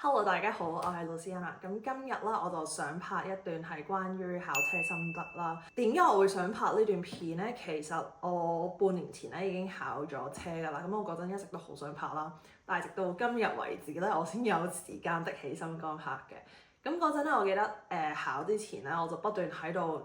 Hello，大家好，我係 Luciana。咁今日啦，我就想拍一段係關於考車心得啦。點解我會想拍呢段片呢？其實我半年前咧已經考咗車㗎啦。咁我嗰陣一直都好想拍啦，但係直到今日為止咧，我先有時間的起心肝拍嘅。咁嗰陣咧，我記得考之前咧，我就不斷喺度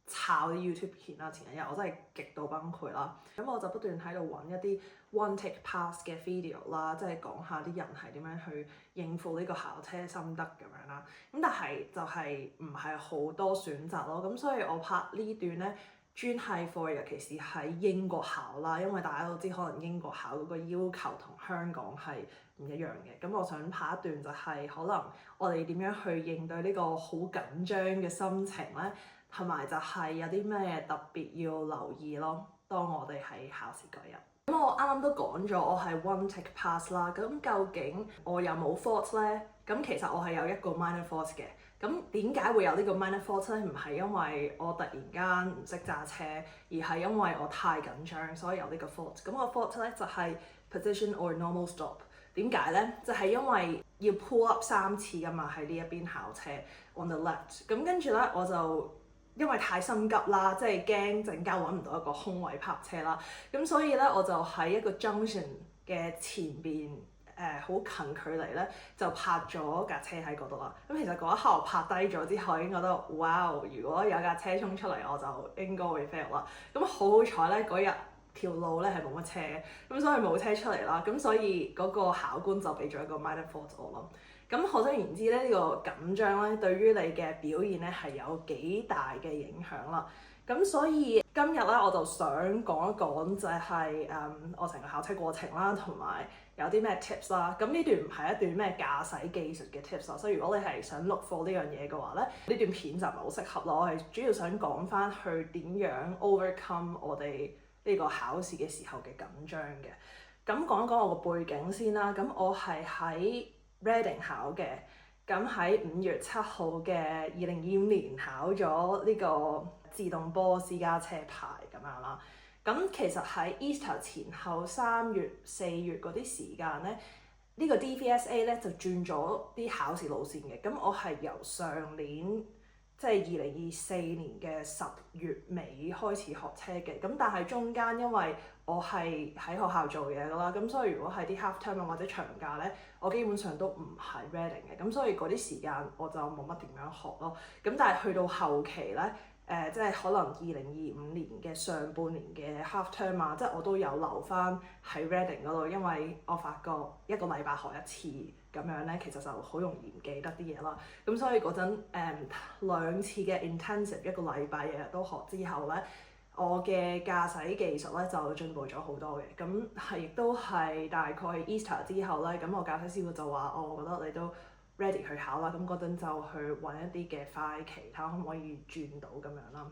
抄啲 YouTube 片啦。前一日我真係極度崩潰啦。咁我就不斷喺度揾一啲 one take pass 嘅 video 啦，即係講下啲人係點樣去應付呢個考車心得咁樣啦。咁但係就係唔係好多選擇咯。咁所以我拍呢段咧，專係 for 尤其是喺英國考啦，因為大家都知可能英國考嗰個要求同香港係唔一樣嘅。咁我想拍一段就係可能我哋點樣去應對呢個好緊張嘅心情咧，同埋就係有啲咩特別要留意咯。當我哋喺考試嗰日。咁我啱啱都講咗，我係 one take pass 啦。咁究竟我有冇 fault 咧？咁其實我係有一個 minor fault 嘅。咁點解會有呢個 minor fault 咧？唔係因為我突然間唔識揸車，而係因為我太緊張，所以有呢個 fault。咁個 fault 咧就係 position or normal stop。點解咧？就係因為要 pull up 3次㗎嘛，喺呢一邊考車 on the left。咁跟住咧我就因為太心急啦，即係驚陣間揾唔到一個空位泊車啦，咁所以咧我就喺一個 junction 嘅前邊好近距離咧就泊咗架車喺嗰度啦。咁其實嗰一刻我泊低咗之後已經覺得哇，如果有架車衝出嚟我就應該會 fail 啦。咁好彩咧嗰日條路咧係冇乜車嘅，咁所以冇車出嚟啦。咁所以嗰個考官就俾咗一個 minor fault 我咯。咁可想而知咧，呢個緊張咧對於你嘅表現咧係有幾大嘅影響啦。咁所以今日咧我就想講一講就係我成個考車過程啦，同埋有啲咩 tips 啦。咁呢段唔係一段咩駕駛技術嘅 tips 啦，所以如果你係想 look for 呢樣嘢嘅話咧，呢段片就唔係好適合咯。我係主要想講翻去點樣 overcome 我哋呢個考試嘅時候嘅緊張嘅。咁講一講我個背景先啦。咁我係喺Reading 考嘅，咁喺5月7號嘅2025年考咗呢個自動波私家車牌咁樣啦。咁其實喺 Easter 前後3月4月嗰啲時間咧，呢個 DVSA 咧就轉咗啲考試路線嘅。咁我係由上年即係2024年嘅10月尾開始學車嘅。咁但係中間因為我係喺學校做嘢㗎啦，咁所以如果係啲 half term 或者長假咧，我基本上都唔係 Reading 嘅，咁所以嗰啲時間我就冇乜點樣學咯。咁但係去到後期咧，即係可能2025年嘅上半年嘅 half term 啊，即係我都有留翻喺 Reading 嗰度，因為我發覺一個禮拜學一次咁樣咧，其實就好容易唔記得啲嘢啦。咁所以嗰陣2次嘅 intensive 一個禮拜日日都學之後咧，我嘅駕駛技術咧就進步咗好多嘅。咁係亦都係大概 Easter 之後咧，咁我駕駛師傅就話：我覺得你都 ready 去考啦。咁嗰陣就去揾一啲嘅快期，睇下可唔可以轉到咁樣啦。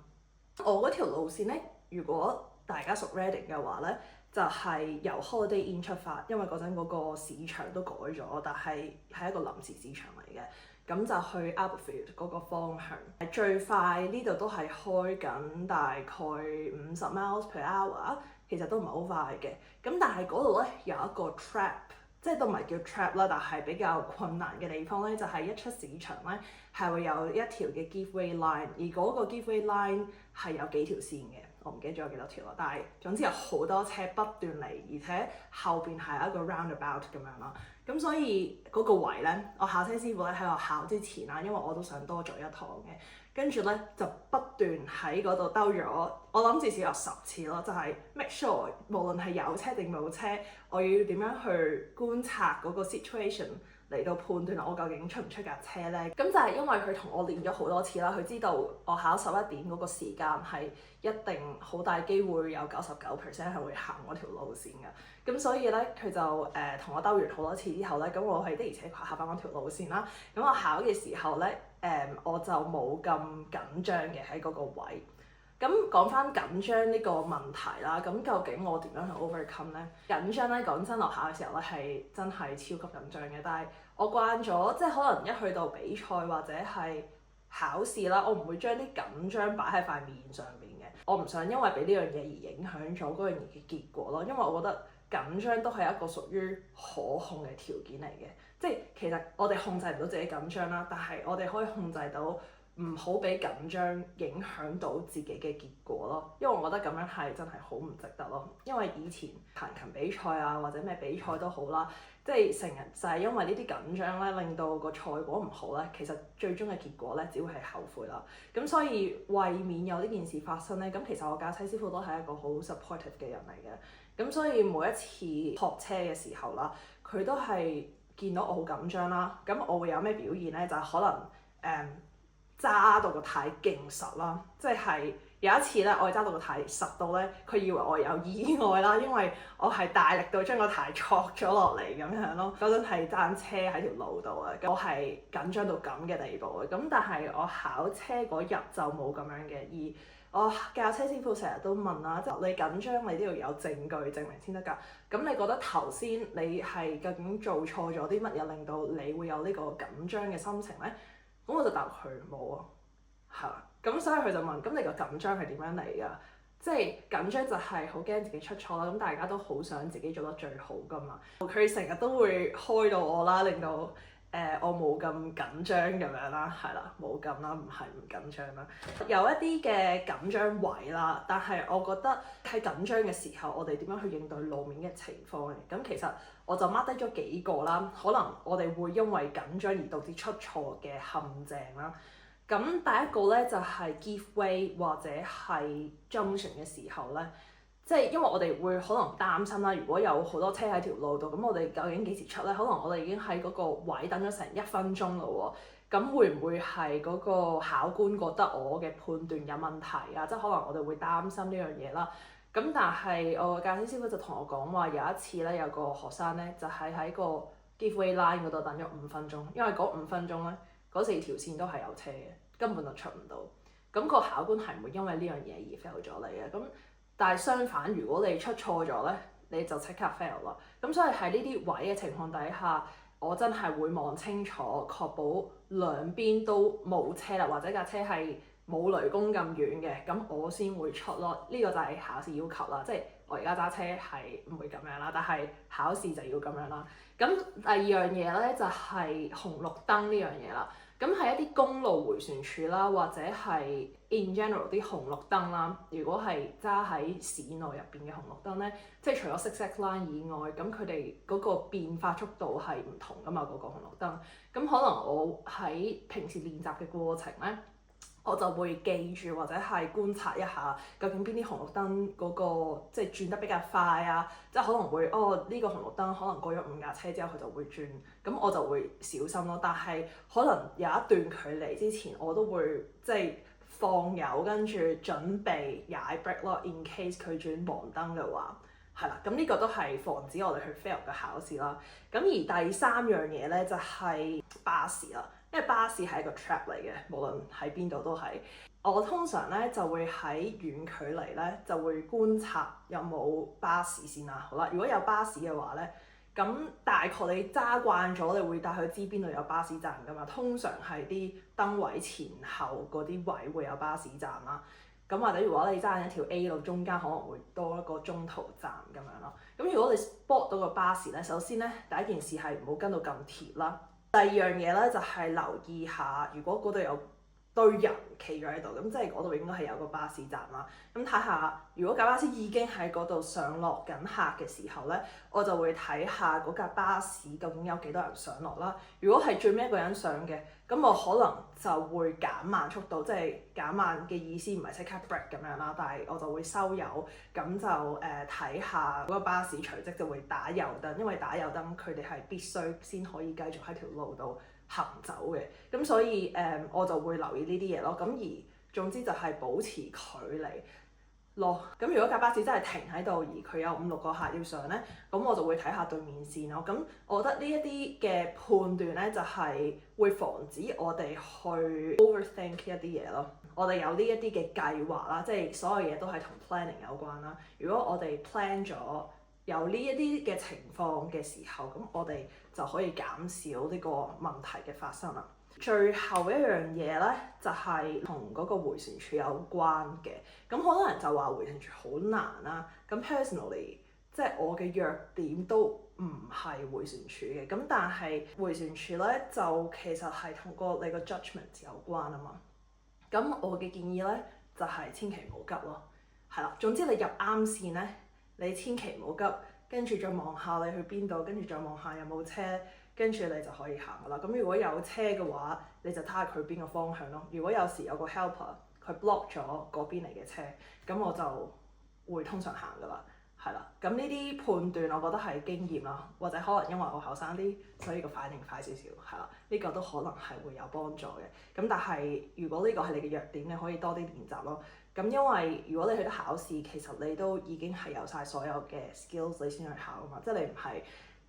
我嗰條路線咧，如果大家熟 Reading 嘅話咧，就係由 Holiday Inn 出發，因為嗰陣嗰個市場都改咗，但係係一個臨時市場嚟嘅。咁就去 Aberfield 嗰個方向，最快呢度都係開緊大概50 miles per hour， 其實都唔係好快嘅。咁但係嗰度咧有一個 trap， 即係都唔係叫 trap 啦，但係比較困難嘅地方咧，就係一出市場咧係會有一條嘅 giveaway line， 而嗰個 giveaway line 係有幾條線嘅。我唔記得咗有幾多條啦，但係總之有好多車不斷嚟，而且後邊係一個 roundabout 咁樣啦。咁所以嗰個位咧，我考車師傅咧喺我考之前啦，因為我都想多做一堂嘅，跟住咧就不斷喺嗰度兜咗，我諗至少有10次咯，就係 make sure 無論係有車定冇車，我要點樣去觀察嗰個 situation。嚟到判斷我究竟出唔出架車咧，咁就係因為佢同我練咗好多次啦，佢知道我考11點嗰個時間係一定好大機會有99% 係會行嗰條路線嘅，咁所以咧佢就同我兜完好多次之後咧，咁我係的而且確行翻嗰條路線啦。咁我考嘅時候咧，我就冇咁緊張嘅喺嗰個位。咁講翻緊張呢個問題啦，咁究竟我點樣去 overcome 咧？緊張咧，講真，我考嘅時候咧係真係超級緊張嘅，但係我慣咗，即係可能一去到比賽或者係考試啦，我唔會將啲緊張擺喺塊面上邊嘅，我唔想因為俾呢樣嘢而影響咗嗰樣嘢嘅結果咯，因為我覺得緊張都係一個屬於可控嘅條件嚟嘅，即係其實我哋控制唔到自己緊張啦，但係我哋可以控制到唔好俾緊張影響到自己嘅結果咯，因為我覺得咁樣係真係好唔值得咯。因為以前彈琴比賽啊或者咩比賽都好啦，即係成日就係因為呢啲緊張咧，令到個賽果唔好咧，其實最終嘅結果咧只會係後悔啦。咁所以為免有呢件事發生咧，咁其實我駕駛師傅都係一個好 supportive 嘅人嚟嘅。咁所以每一次學車嘅時候啦，佢都係見到我好緊張啦，咁我會有咩表現咧？就係可能揸到個軚勁實啦，即係有一次咧，我係揸到個軚實到咧，佢以為我有意外啦，因為我係大力到將個軚挫咗落嚟咁樣咯。嗰陣係揸車喺條路度啊，我係緊張到咁嘅地步嘅。咁但係我考車嗰日就冇咁樣嘅，而我駕車師傅成日都問啦，即係你緊張你都要有證據證明先得㗎。咁你覺得頭先你係究竟做錯咗啲乜嘢令到你會有呢個緊張嘅心情咧？咁我就答佢冇啊，係啦。咁所以佢就問：咁你個緊張係點樣嚟㗎？即係緊張就係好驚自己出錯啦。咁大家都好想自己做得最好㗎嘛。佢成日都會開到我啦，令到我冇咁緊張咁樣啦，係啦，冇咁啦，唔係唔緊張啦。有一啲嘅緊張位啦，但係我覺得喺緊張嘅時候，我哋點樣去應對路面嘅情況嘅？咁其實我就 mark 低咗幾個啦，可能我哋會因為緊張而導致出錯嘅陷阱啦。咁第一個咧就係 give way 或者係 junction 嘅時候咧。即係因為我哋會可能擔心啦，如果有好多車喺條路度，咁我哋究竟幾時出咧？可能我哋已經喺嗰個位等咗成1分鐘咯喎，咁會唔會係嗰個考官覺得我嘅判斷有問題啊？即係可能我哋會擔心呢樣嘢啦。咁但係我駕駛師傅就同我講話，有一次咧有個學生咧就係喺個 give way line 嗰度等咗5分鐘，因為嗰5分鐘咧嗰4條線都係有車嘅，根本就出唔到。咁個考官係唔會因為呢樣嘢而 fail 咗你嘅。咁但係相反，如果你出錯咗咧，你就即刻 fail 啦。咁所以喺呢啲位嘅情況底下，我真係會望清楚，確保兩邊都冇車啦，或者架車係冇雷公咁遠嘅，咁我先會出咯。呢個就係考試要求啦，即係我而家揸車係唔會咁樣啦，但係考試就要咁樣啦。咁第二樣嘢咧就係紅綠燈呢樣嘢啦。咁係一啲公路迴旋處啦，或者係 in general 啲紅綠燈啦。如果係揸喺市內入邊嘅紅綠燈咧，即係除咗 zigzag line 以外，咁佢哋嗰個變化速度係唔同㗎嘛，嗰個紅綠燈。咁可能我喺平時練習嘅過程咧，我就會記住或者係觀察一下，究竟邊啲紅綠燈嗰個即係轉得比較快啊，即係可能會呢個紅綠燈可能過咗5架車之後佢就會轉，咁我就會小心咯。但係可能有一段距離之前，我都會即係放油跟住準備踩 brake 咯，in case 佢轉黃燈嘅話，係啦。咁呢個都係防止我哋去 fail 嘅考試啦。咁而第3樣嘢咧就係巴士啦。因為巴士係一個 trap 嚟嘅，無論喺邊度都係。我通常咧就會喺遠距離咧就會觀察有冇巴士先啦。好啦，如果有巴士嘅話咧，咁大概你揸慣咗，你會帶佢知邊度有巴士站㗎嘛。通常係啲燈位前後嗰啲位會有巴士站啦。咁或者如果你揸緊一條 A 路，中間可能會多一個中途站咁樣咯。咁如果你 spot 到個巴士咧，首先咧第一件事係唔好跟到咁貼啦。第二樣嘢咧就係留意下，如果嗰度有堆人企咗喺度，咁即係嗰度應該係有個巴士站啦。咁睇下，如果架巴士已經喺嗰度上落緊客嘅時候咧，我就會睇下嗰架巴士究竟有幾多人上落啦。如果係最尾一個人上嘅，咁我可能就會減慢速度，即係減慢嘅意思唔係即刻 brake 咁樣啦，但係我就會收油，咁就睇下嗰個巴士隨即就會打右燈，因為打右燈佢哋係必須先可以繼續喺條路度行走嘅。咁所以我就會留意呢啲嘢咯。咁而總之就係保持距離咯。咁如果架巴士真係停喺度，而佢有5-6個客要上咧，咁我就會睇下對面線咯。咁我覺得呢一啲嘅判斷咧，就係會防止我哋去 overthink 一啲嘢咯。我哋有呢一啲嘅計劃啦，即係所有嘢都係同 planning 有關啦。如果我哋 plan 咗有呢一啲嘅情況嘅時候，咁我哋就可以減少呢個問題嘅發生啦。最後一樣嘢咧，就係同嗰個迴旋處有關嘅。咁好多人就話迴旋處好難啦。咁 personally，即係我嘅弱點都唔係迴旋處嘅。咁但係迴旋處咧就其實係同你個 judgment 有關啊嘛。咁我嘅建議咧就係千祈唔好急咯，係啦。總之你入啱線咧，你千祈唔好急，跟住再望下你去邊度，跟住再望下有冇車，跟住你就可以行噶啦。咁如果有車嘅話，你就睇下佢邊個方向咯。如果有時有個 helper 佢 block 咗嗰邊嚟嘅車，咁我就會通常行噶啦，係啦。咁呢啲判斷我覺得係經驗啦，或者可能因為我後生啲，所以個反應快少少，係啦。呢個都可能係會有幫助嘅。咁但係如果呢個係你嘅弱點，你可以多啲練習咯。咁因為如果你去得考試，其實你都已經係有晒所有嘅 skills 你先去考啊嘛，即係你唔係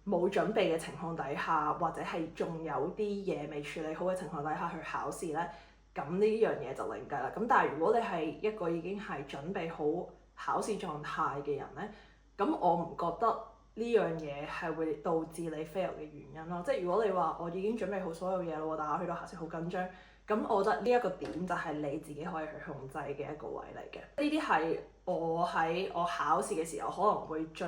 冇準備嘅情況底下，或者係仲有啲嘢未處理好嘅情況底下去考試咧，咁呢樣嘢就另計啦。咁但係如果你係一個已經係準備好考試狀態嘅人咧，咁我唔覺得呢樣嘢係會導致你 fail 嘅原因咯。即係如果你話我已經準備好所有嘢咯，但係我去到考試好緊張，咁我覺得呢一個點就係你自己可以去控制嘅一個位嚟嘅。呢啲係我喺我考試嘅時候可能會最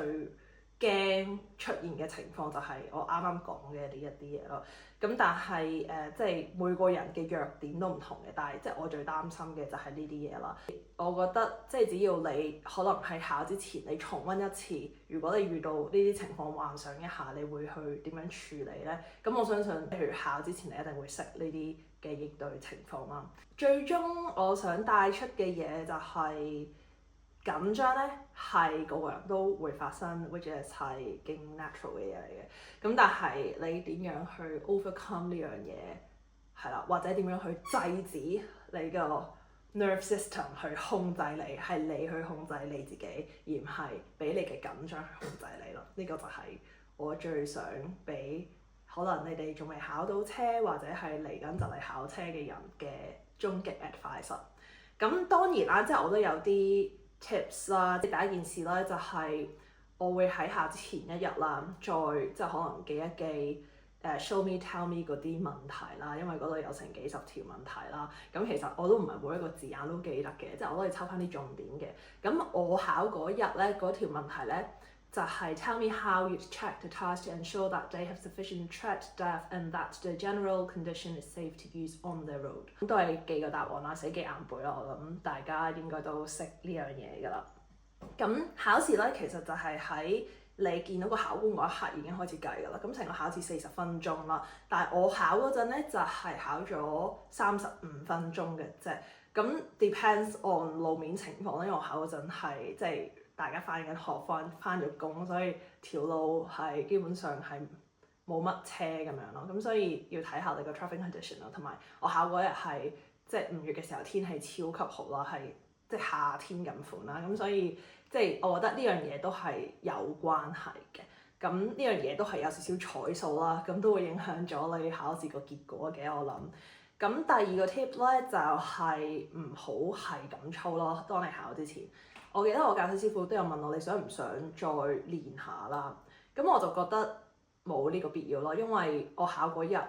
驚出現嘅情況，就係我啱啱講嘅呢一啲嘢咯。咁但係即係每個人嘅弱點都唔同嘅，但係即係我最擔心嘅就係呢啲嘢啦。我覺得即係只要你可能喺考之前你重溫一次，如果你遇到呢啲情況幻想一下，你會去點樣處理咧？咁我相信譬如考之前你一定會識呢啲嘅應對情況啦。最終我想帶出嘅嘢就係緊張咧，係個個人都會發生，which is 係勁 natural 嘅嘢嚟嘅。咁但係你點樣去 overcome 呢樣嘢係啦，或者點樣去制止你個 nerve system 去控制你，係你去控制你自己，而唔係俾你嘅緊張去控制你咯。呢個就係我最想俾可能你哋仲未考到車，或者係嚟緊就嚟考車嘅人嘅終極 advice。咁當然啦，即係我都有啲 tips 啦。即係第一件事咧，就係我會喺考之前一日啦，再即係可能記一記show me tell me 嗰啲問題啦，因為嗰度有成幾十條問題啦。咁其實我都唔係每一個字眼都記得嘅，即係我都係抽翻啲重點嘅。咁我考嗰日咧，嗰條問題咧就係 tell me how you check the task to ensure that they have sufficient tread depth and that the general condition is safe to use on the road。咁都係記個答案啦，死記硬背啦。我諗大家應該都識呢樣嘢㗎啦。咁考試咧，其實就係喺你見到個考官嗰一刻已經開始計㗎啦。咁成個考試40分鐘啦，但係我考嗰陣咧就係考咗35分鐘嘅啫。咁 depends on 路面情況咧，因為我考嗰陣係即係大家翻緊學翻咗工，所以條路係基本上係冇乜車咁樣咯。咁所以要睇下你個 traffic condition 咯，同埋我考嗰日係即係5月嘅時候，天氣超級好啦，係即係夏天咁款啦。咁所以即係我覺得呢樣嘢都係有關係嘅。咁呢樣嘢都係有少少彩數啦，咁都會影響咗你考試個結果嘅，我諗。咁第二個 tip 咧就係唔好係咁操咯。當你考之前，我記得我駕駛師傅都有問我你想唔想再練下啦。咁我就覺得冇呢個必要咯，因為我考嗰日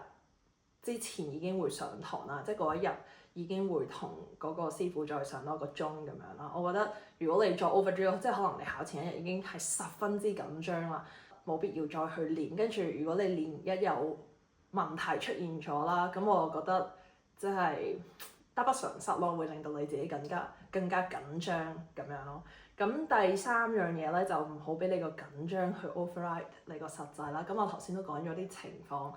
之前已經會上堂啦，即係嗰一日已經會同嗰個師傅再上多個鐘咁樣啦。我覺得如果你再 overdrill，即係可能你考前一日已經係10分之緊張啦，冇必要再去練。跟住如果你練一有問題出現咗啦，咁我覺得即係得不償失咯，會令到你自己更加緊張咁樣咯。咁第三樣嘢咧就唔好俾你個緊張去 override 你個實際啦。咁我頭先都講咗啲情況，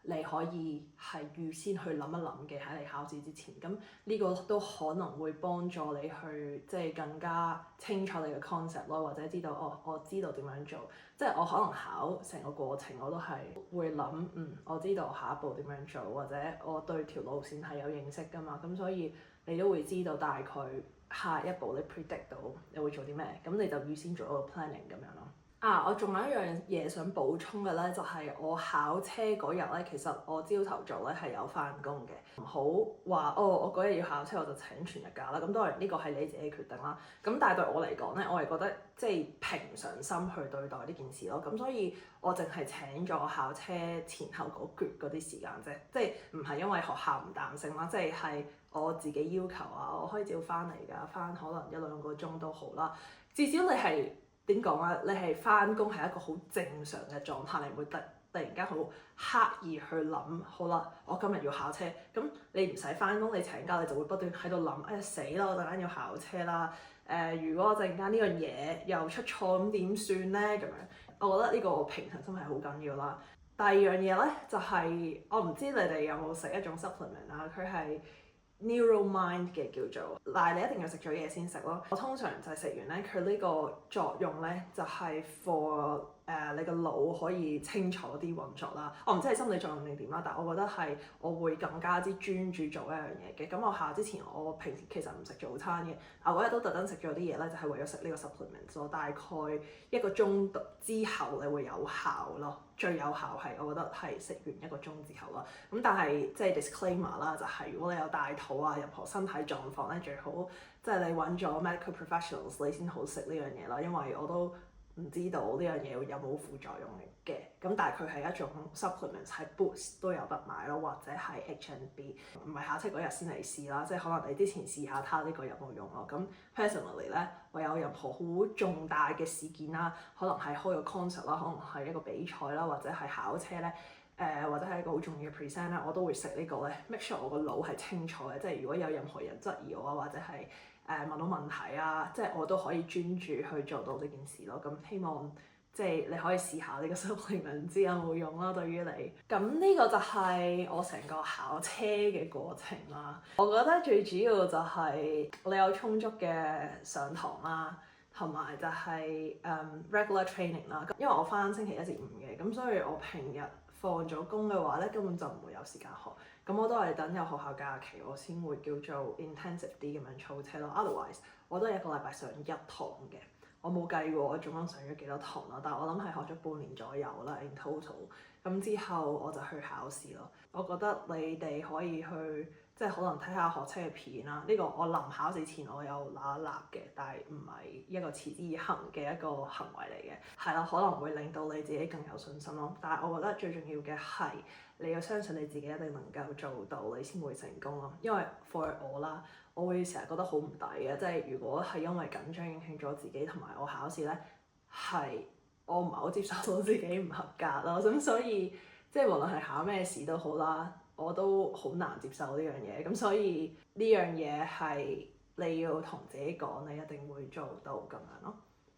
你可以係預先去諗一諗嘅喺你考試之前。咁呢個都可能會幫助你去即係更加清楚你嘅 concept 咯，或者知道我知道點樣做。即係我可能考成個過程我都係會諗，我知道下一步點樣做，或者我對條路線係有認識㗎嘛。咁所以你都會知道大概下一步你 predict 到你會做啲咩，咁你就預先做一個 planning 咁樣咯。我仲有一樣嘢想補充嘅咧，就係我考車嗰日咧，其實我朝頭早咧係有翻工嘅。唔好話我嗰日要考車我就請全日假啦。咁當然呢個係你自己決定啦。咁但係對我嚟講咧，我係覺得即係平常心去對待呢件事咯。咁所以我淨係請咗考車前後嗰啲時間啫，即係唔係因為學校唔彈性啦，即係我自己要求我可以照翻嚟㗎，翻可能1-2個鐘都好啦。至少你係點講啊？你係翻工係一個好正常嘅狀態，你唔會突然間好刻意去諗，好啦，我今日要考車。咁你唔使翻工，你請假你就會不斷喺度諗，哎呀死啦！我陣間要考車啦。如果我陣間呢樣嘢又出錯咁點算咧？咁樣，我覺得呢個平衡心係好緊要啦。第二樣嘢咧就係、我唔知你哋有冇食一種 supplement 啦，佢係 Neuromind 嘅叫做，但係你一定要食咗嘢先食咯。我通常就係食完咧，佢呢個作用咧就係 for 你個腦可以清楚啲運作啦。我唔知係心理作用定點啦，但係我覺得係我會更加之專注做一樣嘢嘅。咁我考之前，我平時其實唔食早餐嘅，我嗰日都特登食咗啲嘢咧，就係為咗食呢個 supplement 咯。大概1個鐘之後你會有效咯。最有效係我覺得係食完1個鐘之後啦。咁但係即係 disclaimer 啦，就係如果你有大肚啊，任何身體狀況咧，最好即係你揾咗 medical professionals 你先好食呢樣嘢啦。因為我都唔知道呢樣嘢有冇副作用嘅。咁但係佢係一種 supplement，係 Boots 都有得買咯，或者係 H&B。唔係考車嗰日先嚟試啦，即係可能你之前試下睇下呢個有冇用咯。咁 personally 咧，我有任何好重大嘅事件啦，可能係開個 concert 啦，可能係一個比賽啦，或者係考車咧，或者係一個好重要嘅 present 咧，我都會食呢個咧 make sure 我個腦係清楚嘅，即係如果有任何人質疑我啊，或者係問到問題啊，即係我都可以專注去做到呢件事咯。咁希望即係你可以試下呢個 supplement，唔知有冇用啦對於你。咁呢個就係我成個考車嘅過程啦。我覺得最主要就係你有充足嘅上堂啦，同埋就係regular training 啦。因為我翻星期1至5嘅，咁所以我平日放咗工嘅話咧，根本就唔會有時間學。咁我都係等有學校假期，我先會叫做 intensive 啲咁樣操車咯。Otherwise，我都係1個禮拜上1堂嘅。我冇計過我總共上咗幾多堂啦，但係我諗係學咗半年左右啦 in total。咁之後我就去考試咯。我覺得你哋可以去即係可能睇下學車嘅片啦。呢個我臨考試前我有揦一揦嘅，但係唔係一個持之以恆嘅一個行為嚟嘅。係啦，可能會令到你自己更有信心咯。但係我覺得最重要嘅係你要相信你自己一定能夠做到，你先會成功咯。因為 for 我啦，我會成日覺得好唔抵嘅，即係如果係因為緊張影響咗自己同埋我考試咧，係我唔係好接受到自己唔合格咯。咁所以即係無論係考咩試都好啦，我都好難接受呢樣嘢。咁所以呢樣嘢係你要同自己講，你一定會做到咁樣咯。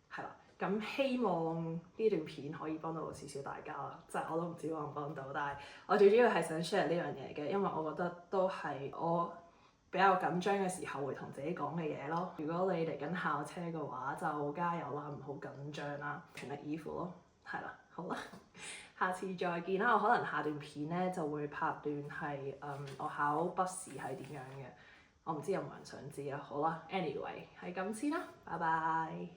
係啦，咁希望呢段片可以幫到少少大家啦。即係我都唔知幫唔幫到，但係我最主要係想 share 呢樣嘢嘅，因為我覺得都係我比較緊張嘅時候會同自己講嘅嘢咯。如果你嚟緊考車嘅話，就加油啦，唔好緊張啦，全力以赴咯。係啦，好啦，下次再見啦。我可能下段片咧就會拍段係我考筆試係點樣嘅。我唔知有冇人想知啊。好啦，anyway 係咁先啦，拜拜。